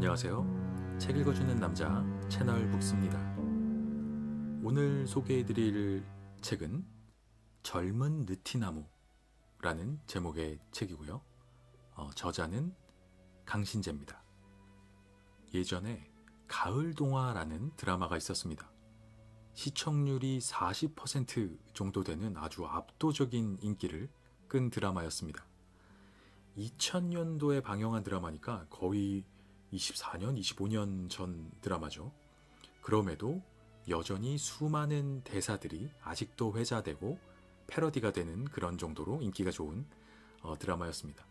안녕하세요. 책 읽어주는 남자 채널 북스입니다. 오늘 소개해드릴 책은 젊은 느티나무라는 제목의 책이고요. 저자는 강신재입니다. 예전에 가을동화라는 드라마가 있었습니다. 시청률이 40% 정도 되는 아주 압도적인 인기를 끈 드라마였습니다. 2000년도에 방영한 드라마니까 거의 24년, 25년 전 드라마죠. 그럼에도 여전히 수많은 대사들이 아직도 회자되고 패러디가 되는 그런 정도로 인기가 좋은 드라마였습니다.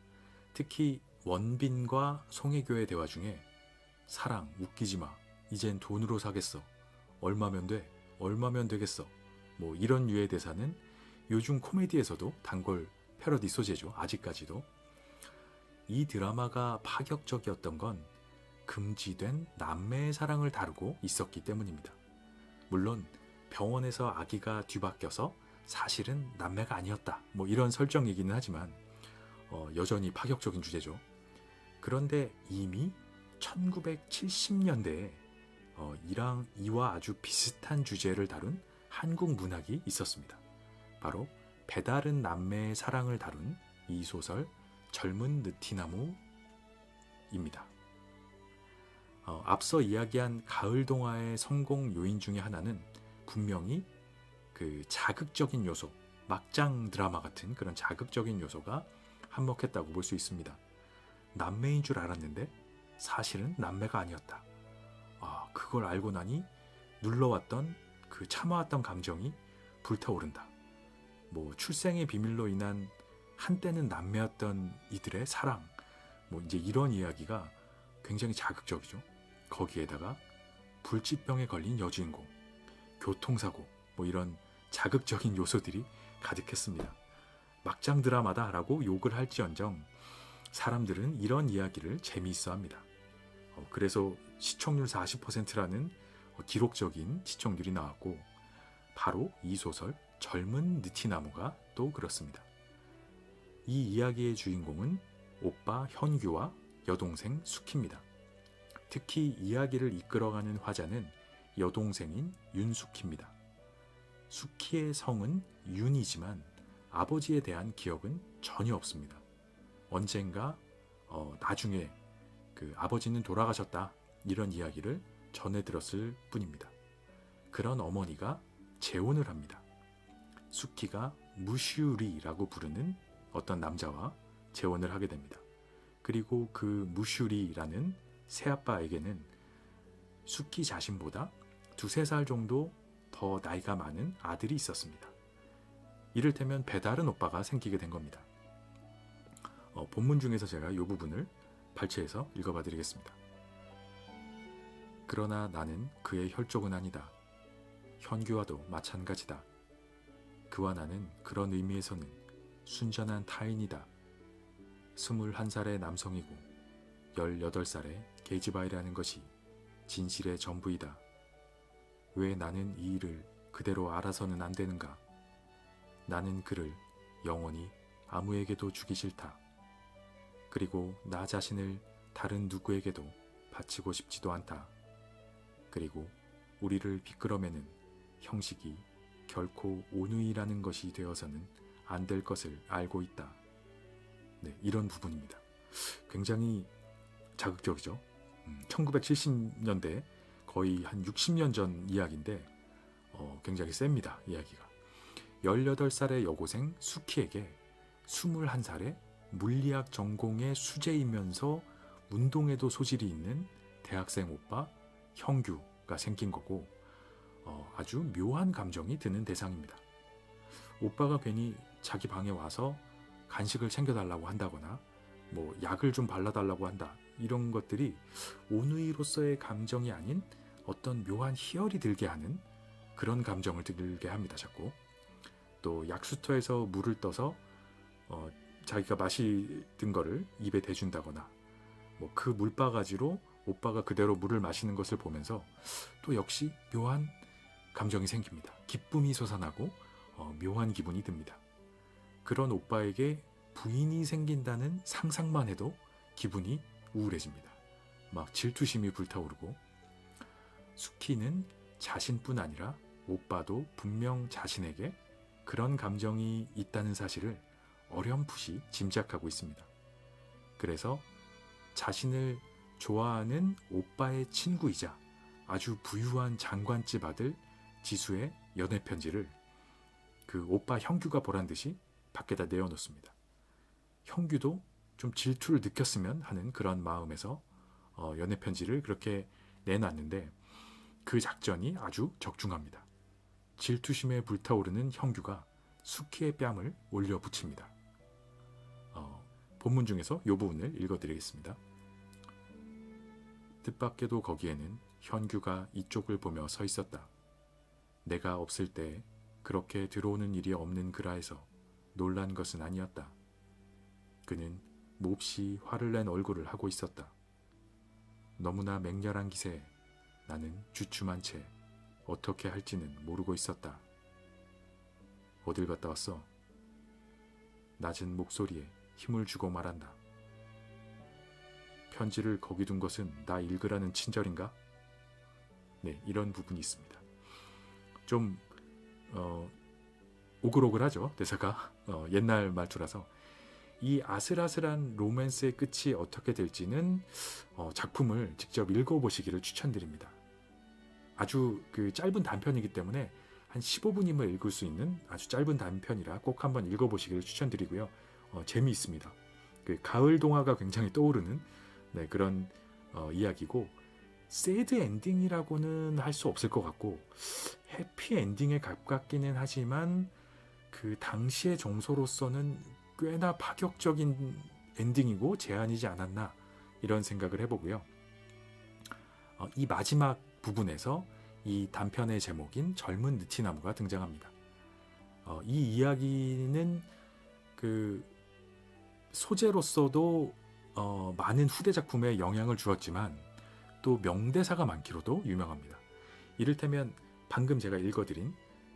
특히 원빈과 송혜교의 대화 중에 사랑, 웃기지 마, 이젠 돈으로 사겠어, 얼마면 돼, 얼마면 되겠어, 뭐 이런 류의 대사는 요즘 코미디에서도 단골 패러디 소재죠. 아직까지도. 이 드라마가 파격적이었던 건 금지된 남매의 사랑을 다루고 있었기 때문입니다. 물론 병원에서 아기가 뒤바뀌어서 사실은 남매가 아니었다, 뭐 이런 설정이기는 하지만 여전히 파격적인 주제죠. 그런데 이미 1970년대에 이와 아주 비슷한 주제를 다룬 한국 문학이 있었습니다. 바로 배다른 남매의 사랑을 다룬 이 소설 젊은 느티나무입니다. 앞서 이야기한 가을동화의 성공 요인 중에 하나는 분명히 그 자극적인 요소, 막장 드라마 같은 그런 자극적인 요소가 한몫했다고 볼 수 있습니다. 남매인 줄 알았는데 사실은 남매가 아니었다. 그걸 알고 나니 눌러왔던 그 참아왔던 감정이 불타오른다. 뭐 출생의 비밀로 인한 한때는 남매였던 이들의 사랑, 뭐 이제 이런 이야기가 굉장히 자극적이죠. 거기에다가 불치병에 걸린 여주인공, 교통사고, 뭐 이런 자극적인 요소들이 가득했습니다. 막장 드라마다라고 욕을 할지언정 사람들은 이런 이야기를 재미있어 합니다. 그래서 시청률 40%라는 기록적인 시청률이 나왔고, 바로 이 소설 젊은 느티나무가 또 그렇습니다. 이 이야기의 주인공은 오빠 현규와 여동생 수키입니다. 특히 이야기를 이끌어가는 화자는 여동생인 윤수키입니다. 수키의 성은 윤이지만 아버지에 대한 기억은 전혀 없습니다. 언젠가 나중에 그 아버지는 돌아가셨다, 이런 이야기를 전해 들었을 뿐입니다. 그런 어머니가 재혼을 합니다. 수키가 무슈리라고 부르는 어떤 남자와 재혼을 하게 됩니다. 그리고 그 무슈리라는 새아빠에게는 수키 자신보다 2-3살 정도 더 나이가 많은 아들이 있었습니다. 이를테면 배다른 오빠가 생기게 된 겁니다. 본문 중에서 제가 이 부분을 발췌해서 읽어봐 드리겠습니다. 그러나 나는 그의 혈족은 아니다. 현규와도 마찬가지다. 그와 나는 그런 의미에서는 순전한 타인이다. 21살의 남성이고 18살의 계집아이라는 것이 진실의 전부이다. 왜 나는 이 일을 그대로 알아서는 안 되는가? 나는 그를 영원히 아무에게도 주기 싫다. 그리고 나 자신을 다른 누구에게도 바치고 싶지도 않다. 그리고 우리를 비끄러매는 형식이 결코 온유이라는 것이 되어서는 안 될 것을 알고 있다. 네, 이런 부분입니다. 굉장히 자극적이죠. 1970년대 거의 한 60년 전 이야기인데 굉장히 셉니다. 이야기가. 18살의 여고생 수키에게 21살의 물리학 전공의 수재이면서 운동에도 소질이 있는 대학생 오빠 형규가 생긴 거고, 아주 묘한 감정이 드는 대상입니다. 오빠가 괜히 자기 방에 와서 간식을 챙겨달라고 한다거나 뭐 약을 좀 발라달라고 한다, 이런 것들이 온누이로서의 감정이 아닌 어떤 묘한 희열이 들게 하는 그런 감정을 들게 합니다. 자꾸 또 약수터에서 물을 떠서 자기가 마시던 거를 입에 대준다거나 뭐 그 물바가지로 오빠가 그대로 물을 마시는 것을 보면서 또 역시 묘한 감정이 생깁니다. 기쁨이 솟아나고 묘한 기분이 듭니다. 그런 오빠에게 부인이 생긴다는 상상만 해도 기분이 우울해집니다. 막 질투심이 불타오르고, 수키는 자신뿐 아니라 오빠도 분명 자신에게 그런 감정이 있다는 사실을 어렴풋이 짐작하고 있습니다. 그래서 자신을 좋아하는 오빠의 친구이자 아주 부유한 장관집 아들 지수의 연애 편지를 그 오빠 형규가 보란 듯이 밖에다 내어놓습니다. 형규도 좀 질투를 느꼈으면 하는 그런 마음에서 연애 편지를 그렇게 내놨는데, 그 작전이 아주 적중합니다. 질투심에 불타오르는 형규가 수키의 뺨을 올려 붙입니다. 본문 중에서 이 부분을 읽어드리겠습니다. 뜻밖에도 거기에는 현규가 이쪽을 보며 서 있었다. 내가 없을 때 그렇게 들어오는 일이 없는 그라에서 놀란 것은 아니었다. 그는 몹시 화를 낸 얼굴을 하고 있었다. 너무나 맹렬한 기세에 나는 주춤한 채 어떻게 할지는 모르고 있었다. 어딜 갔다 왔어? 낮은 목소리에 힘을 주고 말한다. 편지를 거기 둔 것은 나 읽으라는 친절인가? 네, 이런 부분이 있습니다. 좀 오글오글하죠, 대사가. 옛날 말투라서. 이 아슬아슬한 로맨스의 끝이 어떻게 될지는 작품을 직접 읽어보시기를 추천드립니다. 아주 그 짧은 단편이기 때문에 한 15분이면 읽을 수 있는 아주 짧은 단편이라 꼭 한번 읽어보시기를 추천드리고요. 재미있습니다. 그 가을 동화가 굉장히 떠오르는 그런 이야기고, 새드 엔딩이라고는 할 수 없을 것 같고 해피 엔딩에 가깝기는 하지만 그 당시의 정서로서는 꽤나 파격적인 엔딩이고 제안이지 않았나, 이런 생각을 해보고요. 이 마지막 부분에서 이 단편의 제목인 젊은 느티나무가 등장합니다. 이 이야기는 그 소재로서도 많은 후대 작품에 영향을 주었지만 또 명대사가 많기로도 유명합니다. 이를테면 방금 제가 읽어드린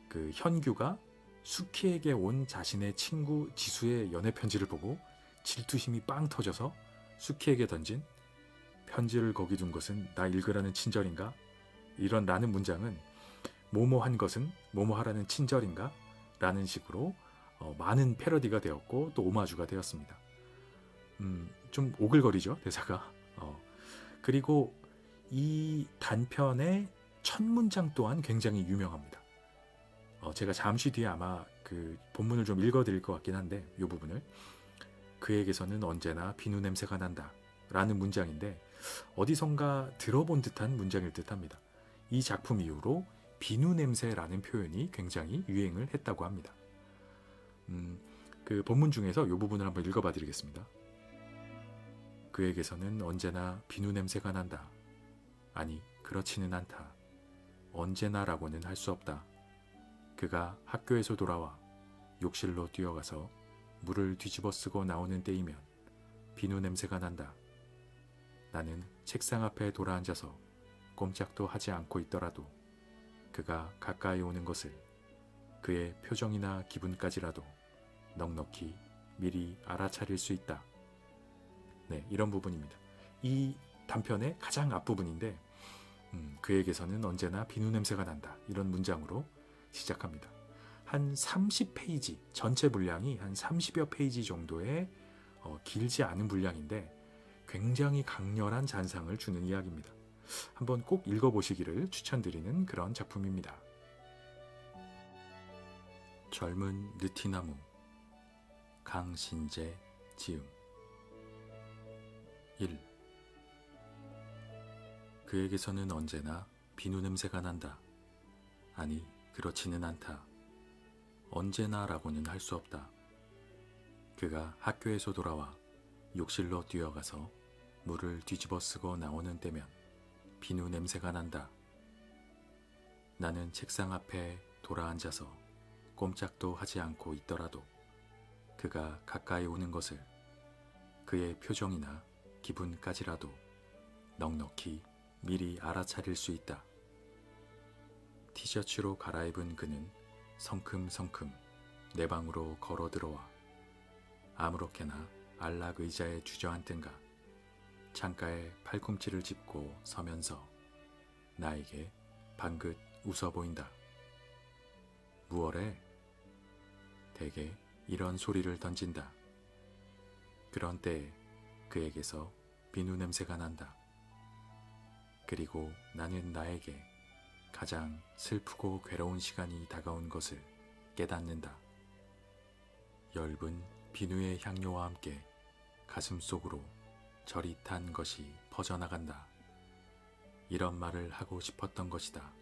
그 현규가 수키에게 온 자신의 친구 지수의 연애 편지를 보고 질투심이 빵 터져서 수키에게 던진 편지를 거기 둔 것은 나 읽으라는 친절인가? 이런 라는 문장은 뭐뭐한 것은 뭐뭐하라는 친절인가? 라는 식으로 많은 패러디가 되었고 또 오마주가 되었습니다. 좀 오글거리죠, 대사가. 그리고 이 단편의 첫 문장 또한 굉장히 유명합니다. 제가 잠시 뒤에 아마 그 본문을 좀 읽어드릴 것 같긴 한데, 이 부분을 그에게서는 언제나 비누 냄새가 난다 라는 문장인데 어디선가 들어본 듯한 문장일 듯합니다. 이 작품 이후로 비누 냄새라는 표현이 굉장히 유행을 했다고 합니다. 그 본문 중에서 이 부분을 한번 읽어봐 드리겠습니다. 그에게서는 언제나 비누 냄새가 난다. 아니, 그렇지는 않다. 언제나라고는 할 수 없다. 그가 학교에서 돌아와 욕실로 뛰어가서 물을 뒤집어 쓰고 나오는 때이면 비누 냄새가 난다. 나는 책상 앞에 돌아앉아서 꼼짝도 하지 않고 있더라도 그가 가까이 오는 것을, 그의 표정이나 기분까지라도 넉넉히 미리 알아차릴 수 있다. 네, 이런 부분입니다. 이 단편의 가장 앞부분인데 그에게서는 언제나 비누 냄새가 난다. 이런 문장으로 시작합니다. 한 30페이지, 전체 분량이 한 30여 페이지 정도의 길지 않은 분량인데 굉장히 강렬한 잔상을 주는 이야기입니다. 한번 꼭 읽어보시기를 추천드리는 그런 작품입니다. 젊은 느티나무, 강신재 지음. 1. 그에게서는 언제나 비누 냄새가 난다. 아니, 그렇지는 않다. 언제나라고는 할 수 없다. 그가 학교에서 돌아와 욕실로 뛰어가서 물을 뒤집어 쓰고 나오는 때면 비누 냄새가 난다. 나는 책상 앞에 돌아앉아서 꼼짝도 하지 않고 있더라도 그가 가까이 오는 것을, 그의 표정이나 기분까지라도 넉넉히 미리 알아차릴 수 있다. 티셔츠로 갈아입은 그는 성큼성큼 내 방으로 걸어 들어와 아무렇게나 안락 의자에 주저앉든가 창가에 팔꿈치를 짚고 서면서 나에게 방긋 웃어 보인다. 무얼해? 대개 이런 소리를 던진다. 그런 때에 그에게서 비누 냄새가 난다. 그리고 나는 나에게 가장 슬프고 괴로운 시간이 다가온 것을 깨닫는다. 엷은 비누의 향료와 함께 가슴 속으로 저릿한 것이 퍼져나간다. 이런 말을 하고 싶었던 것이다.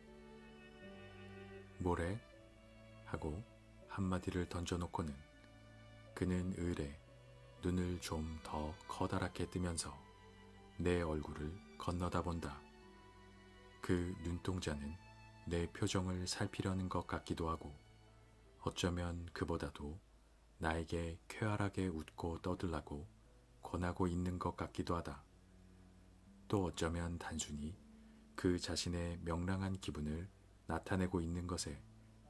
뭐래? 하고 한마디를 던져놓고는 그는 을에 눈을 좀 더 커다랗게 뜨면서 내 얼굴을 건너다 본다. 그 눈동자는 내 표정을 살피려는 것 같기도 하고 어쩌면 그보다도 나에게 쾌활하게 웃고 떠들라고 권하고 있는 것 같기도 하다. 또 어쩌면 단순히 그 자신의 명랑한 기분을 나타내고 있는 것에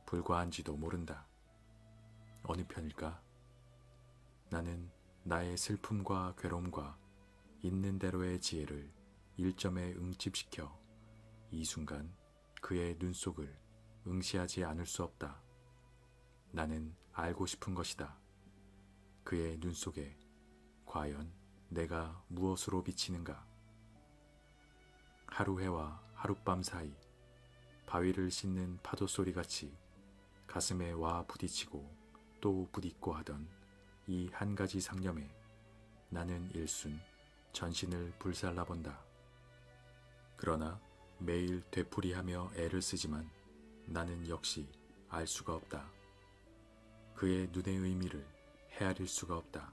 불과한지도 모른다. 어느 편일까? 나는 나의 슬픔과 괴로움과 있는 대로의 지혜를 일점에 응집시켜 이 순간 그의 눈 속을 응시하지 않을 수 없다. 나는 알고 싶은 것이다. 그의 눈 속에 과연 내가 무엇으로 비치는가? 하루해와 하룻밤 사이 바위를 씻는 파도 소리같이 가슴에 와 부딪히고 또 부딪고 하던 이 한 가지 상념에 나는 일순 전신을 불살라 본다. 그러나 매일 되풀이하며 애를 쓰지만 나는 역시 알 수가 없다. 그의 눈의 의미를 헤아릴 수가 없다.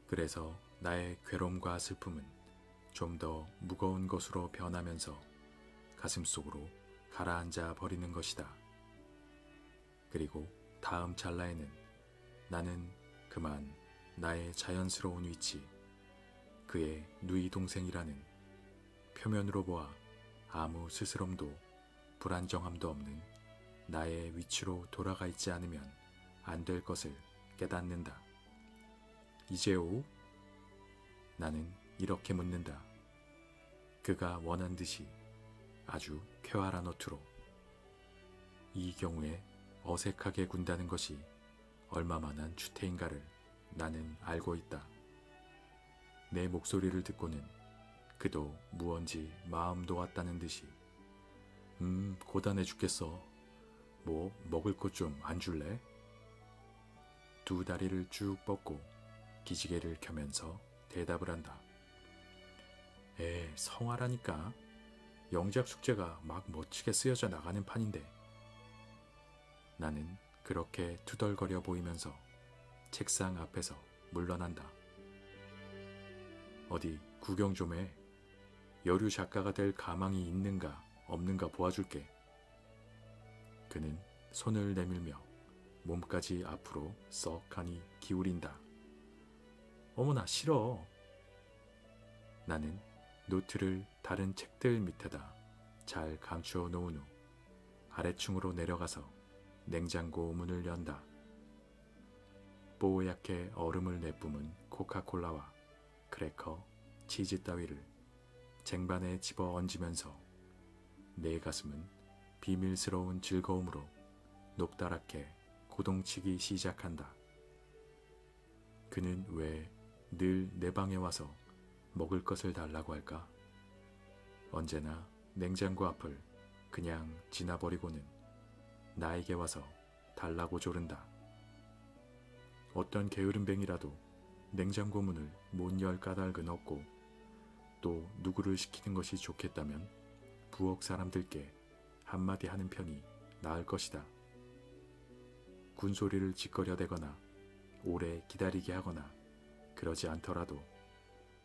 그래서 나의 괴로움과 슬픔은 좀 더 무거운 것으로 변하면서 가슴속으로 가라앉아 버리는 것이다. 그리고 다음 찰나에는 나는 그만 나의 자연스러운 위치, 그의 누이 동생이라는 표면으로 보아 아무 스스럼도 불안정함도 없는 나의 위치로 돌아가 있지 않으면 안 될 것을 깨닫는다. 이제오? 나는 이렇게 묻는다. 그가 원한 듯이 아주 쾌활한 어투로. 이 경우에 어색하게 군다는 것이 얼마만한 추태인가를 나는 알고 있다. 내 목소리를 듣고는 그도 무언지 마음 놓았다는 듯이 고단해 죽겠어. 뭐 먹을 것 좀 안 줄래? 두 다리를 쭉 뻗고 기지개를 켜면서 대답을 한다. 성화라니까. 영작 숙제가 막 멋지게 쓰여져 나가는 판인데. 나는 그렇게 투덜거려 보이면서 책상 앞에서 물러난다. 어디 구경 좀 해. 여류 작가가 될 가망이 있는가 없는가 보아줄게. 그는 손을 내밀며 몸까지 앞으로 썩하니 기울인다. 어머나 싫어. 나는 노트를 다른 책들 밑에다 잘 감추어 놓은 후 아래층으로 내려가서 냉장고 문을 연다. 뽀얗게 얼음을 내뿜은 코카콜라와 크래커, 치즈 따위를 쟁반에 집어 얹으면서 내 가슴은 비밀스러운 즐거움으로 높다랗게 고동치기 시작한다. 그는 왜 늘 내 방에 와서 먹을 것을 달라고 할까? 언제나 냉장고 앞을 그냥 지나버리고는 나에게 와서 달라고 조른다. 어떤 게으름뱅이라도 냉장고 문을 못 열 까닭은 없고 또 누구를 시키는 것이 좋겠다면 부엌 사람들께 한마디 하는 편이 나을 것이다. 군소리를 짓거려대거나 오래 기다리게 하거나 그러지 않더라도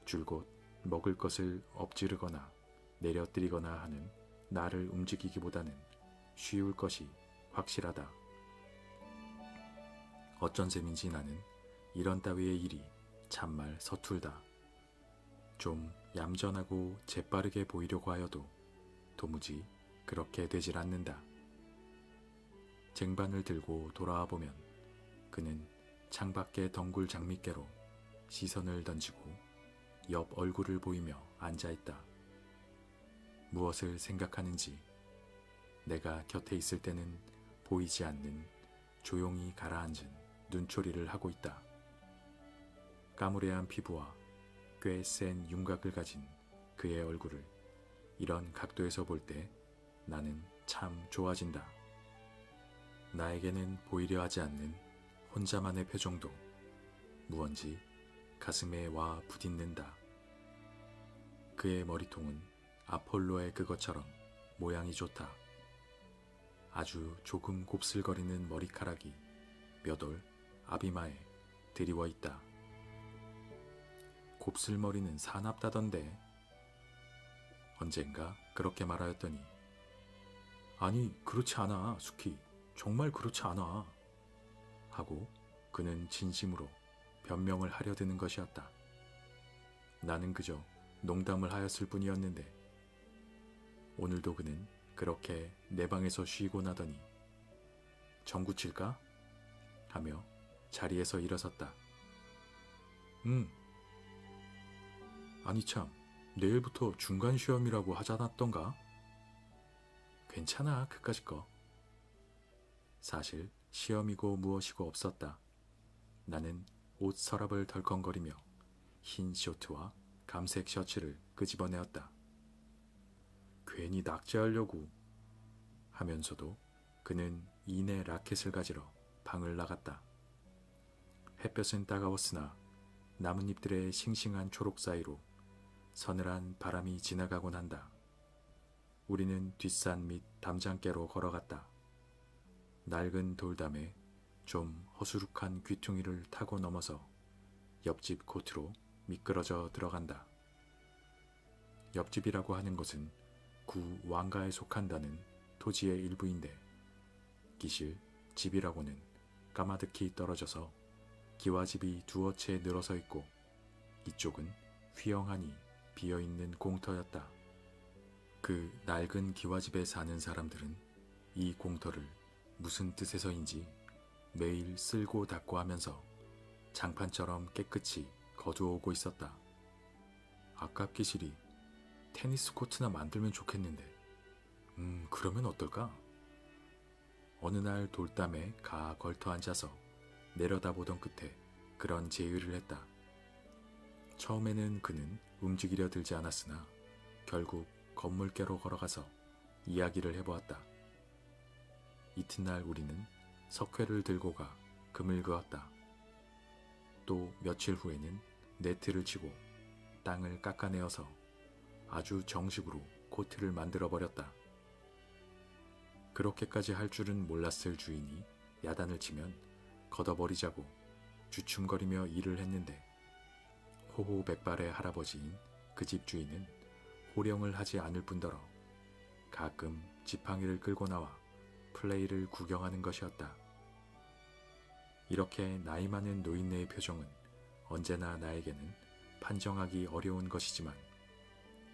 줄곧 먹을 것을 엎지르거나 내려뜨리거나 하는 나를 움직이기보다는 쉬울 것이 확실하다. 어쩐 셈인지 나는 이런 따위의 일이 참말 서툴다. 좀 얌전하고 재빠르게 보이려고 하여도 도무지 그렇게 되질 않는다. 쟁반을 들고 돌아와 보면 그는 창밖의 덩굴 장미깨로 시선을 던지고 옆 얼굴을 보이며 앉아있다. 무엇을 생각하는지 내가 곁에 있을 때는 보이지 않는 조용히 가라앉은 눈초리를 하고 있다. 까무레한 피부와 꽤 센 윤곽을 가진 그의 얼굴을 이런 각도에서 볼 때 나는 참 좋아진다. 나에게는 보이려 하지 않는 혼자만의 표정도 무언지 가슴에 와 부딪는다. 그의 머리통은 아폴로의 그것처럼 모양이 좋다. 아주 조금 곱슬거리는 머리카락이 몇 올 앞이마에 드리워 있다. 곱슬머리는 사납다던데. 언젠가 그렇게 말하였더니 아니 그렇지 않아 수키, 정말 그렇지 않아 하고 그는 진심으로 변명을 하려 드는 것이었다. 나는 그저 농담을 하였을 뿐이었는데 오늘도 그는 그렇게 내 방에서 쉬고 나더니 전구 칠까? 하며 자리에서 일어섰다. 아니 참, 내일부터 중간 시험이라고 하지 않았던가? 괜찮아, 그까짓 거. 사실 시험이고 무엇이고 없었다. 나는 옷 서랍을 덜컹거리며 흰 쇼트와 감색 셔츠를 끄집어내었다. 괜히 낙제하려고 하면서도 그는 이내 라켓을 가지러 방을 나갔다. 햇볕은 따가웠으나 나뭇잎들의 싱싱한 초록 사이로 서늘한 바람이 지나가곤 한다. 우리는 뒷산 밑 담장께로 걸어갔다. 낡은 돌담에 좀 허수룩한 귀퉁이를 타고 넘어서 옆집 코트로 미끄러져 들어간다. 옆집이라고 하는 것은 구 왕가에 속한다는 토지의 일부인데 기실 집이라고는 까마득히 떨어져서 기와집이 두어 채 늘어서 있고 이쪽은 휘영하니 비어있는 공터였다. 그 낡은 기와집에 사는 사람들은 이 공터를 무슨 뜻에서인지 매일 쓸고 닦고 하면서 장판처럼 깨끗이 거두어오고 있었다. 아깝기실이 테니스 코트나 만들면 좋겠는데 그러면 어떨까? 어느 날 돌담에 가 걸터 앉아서 내려다보던 끝에 그런 제의를 했다. 처음에는 그는 움직이려 들지 않았으나 결국 건물께로 걸어가서 이야기를 해보았다. 이튿날 우리는 석회를 들고 가 금을 그었다. 또 며칠 후에는 네트를 치고 땅을 깎아내어서 아주 정식으로 코트를 만들어버렸다. 그렇게까지 할 줄은 몰랐을 주인이 야단을 치면 걷어버리자고 주춤거리며 일을 했는데 호호백발의 할아버지인 그 집 주인은 호령을 하지 않을 뿐더러 가끔 지팡이를 끌고 나와 플레이를 구경하는 것이었다. 이렇게 나이 많은 노인네의 표정은 언제나 나에게는 판정하기 어려운 것이지만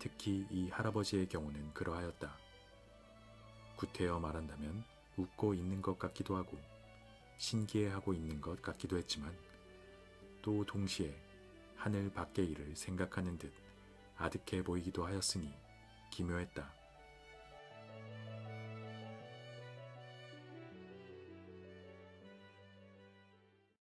특히 이 할아버지의 경우는 그러하였다. 구태여 말한다면 웃고 있는 것 같기도 하고 신기해하고 있는 것 같기도 했지만 또 동시에 하늘 밖의 일을 생각하는 듯 아득해 보이기도 하였으니 기묘했다.